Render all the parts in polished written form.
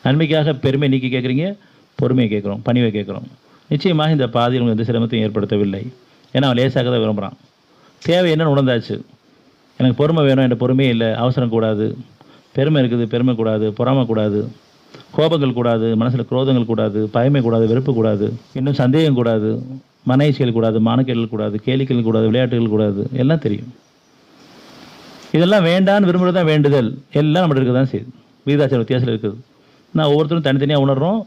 நன்மைக்காக பெருமை நீக்கி கேட்குறீங்க, பொறுமையை கேட்குறோம், பணிவை கேட்குறோம். நிச்சயமாக இந்த பாதையில் உங்களுக்கு எந்த சிரமத்தையும் ஏற்படுத்தவில்லை. ஏன்னா அவன் லேசாக தான் விரும்புகிறான். தேவை என்னன்னு உணர்ந்தாச்சு. எனக்கு பொறுமை வேணும், என்ற பொறுமையே இல்லை, அவசரம் கூடாது, பெருமை இருக்குது, பெருமை கூடாது, பொறாமை கூடாது, கோபங்கள் கூடாது, மனசில் குரோதங்கள் கூடாது, பயமை கூடாது, வெறுப்பு கூடாது, இன்னும் சந்தேகம் கூடாது, மனைச்சியல் கூடாது, மானக்கேடல் கூடாது, கேளிக்கைகள் கூடாது, விளையாட்டுகள் கூடாது, எல்லாம் தெரியும். இதெல்லாம் வேண்டான்னு விரும்புகிறது தான் வேண்டுதல். எல்லாம் நம்மகிட்ட இருக்க தான் செய்யுது. விகிதாச்சார வித்தியாசத்தில் இருக்குது. நான் ஒவ்வொருத்தரும் தனித்தனியாக உணர்றோம்.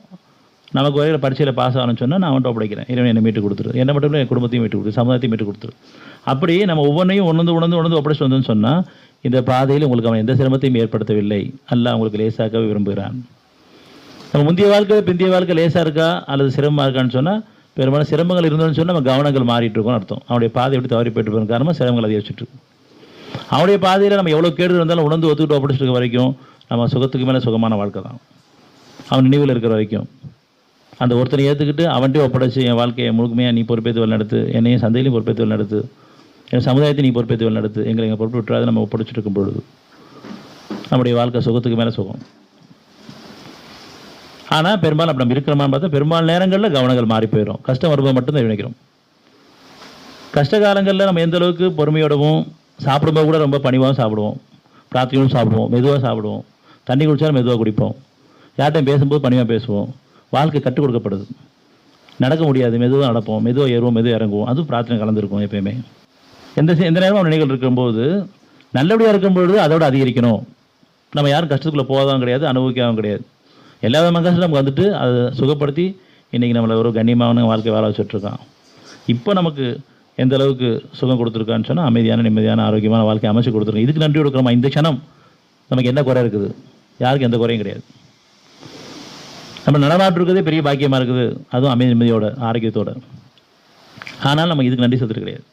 நமக்கு வரைகிற பரீட்சையில் பாஸ் ஆகணும்னு சொன்னால் நான் அவன்கிட்ட ஒப்படைக்கிறேன். இறைவன் என்னை மீட்டு கொடுத்துரு, என்னை மட்டும் என் குடும்பத்தையும் மீட்டு கொடுத்துரு, சமுதாயத்தையும் மீட்டு கொடுத்துரு. அப்படி நம்ம ஒவ்வொன்றையும் உணர்ந்து ஒப்படைச்சு வந்தோம்னு சொன்னால் இந்த பாதையில் உங்களுக்கு அவன் எந்த சிரமத்தையும் ஏற்படுத்தவில்லை. அல்லாஹ் உங்களுக்கு லேசாக்கவே விரும்புகிறான். நம்ம முந்தைய வாழ்க்கை பிந்தைய வாழ்க்கை லேசாக இருக்கா அல்லது சிரமமாக இருக்கான்னு சொன்னால், பெரும்பாலும் சிரமங்கள் இருந்தோன்னு சொன்னால் நம்ம கவனங்கள் மாறிட்டு இருக்கோம்னு அர்த்தம். அவனுடைய பாதை எப்படி தவறி போயிட்டு போகிற காரணமாக சிரமங்கள் அதிகரிச்சுட்டு இருக்கும். அவனுடைய பாதையில் நம்ம எவ்வளோ கேடு இருந்தாலும் உணர்ந்து ஒத்துக்கிட்டு ஒப்படைச்சிட்டு இருக்க வரைக்கும் நம்ம சுகத்துக்கு மேலே சுகமான வாழ்க்கை தான். அவன் நினைவில் இருக்கிற வரைக்கும் அந்த ஒருத்தனை ஏற்றுக்கிட்டு அவன்கிட்டே ஒப்படைச்சு என் வாழ்க்கையை முழுமையாக நீ பொறுப்பேற்று நடத்து, என்னையும் சந்தையிலையும் பொறுப்பேற்று நடத்து, என் சமுதாயத்தை நீ பொறுப்பேற்று நடத்து, எங்கள் பொறுப்பு விட்டுறாது நம்ம ஒப்படைச்சிட்டு இருக்கும் பொழுது நம்முடைய வாழ்க்கை சுகத்துக்கு மேலே சுகம். ஆனால் பெரும்பாலும் அப்படி நம்ம இருக்கிறோமான்னு பார்த்தா பெரும்பாலும் நேரங்களில் கவனங்கள் மாறி போயிடும். கஷ்டம் வரும்போது மட்டும்தான் நினைக்கிறோம். கஷ்ட காலங்களில் நம்ம எந்த அளவுக்கு பொறுமையோடவும், சாப்பிடும்போது கூட ரொம்ப பணிவாகவும் சாப்பிடுவோம், பிரார்த்தனையும் சாப்பிடுவோம், மெதுவாக சாப்பிடுவோம், தண்ணி குடித்தாலும் மெதுவாக குடிப்போம், யார்ட்டையும் பேசும்போது பணிவாக பேசுவோம். வாழ்க்கை கற்றுக் கொடுக்கப்படுது. நடக்க முடியாது, மெதுவாக நடப்போம், மெதுவாக ஏறுவோம், மெதுவாக இறங்குவோம். அதுவும் பிரார்த்தனை கலந்துருக்கும். எப்பயுமே எந்த நேரமும் நினைகள் இருக்கும்போது நல்லபடியாக இருக்கும்பொழுது அதோடு அதிகரிக்கணும். நம்ம யாரும் கஷ்டத்துக்குள்ளே போகாதவும் கிடையாது, அனுபவிக்கவும் கிடையாது. எல்லா விதமான கஷ்டம் நமக்கு வந்துட்டு அதை சுகப்படுத்தி இன்றைக்கி நம்மளை ஒரு கண்ணியமான வாழ்க்கை வாழ வச்சுட்ருக்கான். இப்போ நமக்கு எந்த அளவுக்கு சுகம் கொடுத்துருக்கான்னு சொன்னால் அமைதியான நிம்மதியான ஆரோக்கியமான வாழ்க்கை அமைச்சு கொடுத்துருக்கோம். இதுக்கு நன்றி கொடுக்குறோமா? இந்த க்ஷணம் நமக்கு என்ன குறை இருக்குது? யாருக்கும் எந்த குறையும் கிடையாது. நம்ம நடமாட்டு இருக்கிறதே பெரிய பாக்கியமாக இருக்குது, அதுவும் அமைதி நிம்மதியோட ஆரோக்கியத்தோடு. ஆனால் நம்ம இதுக்கு நன்றி செலுத்துறது கிடையாது.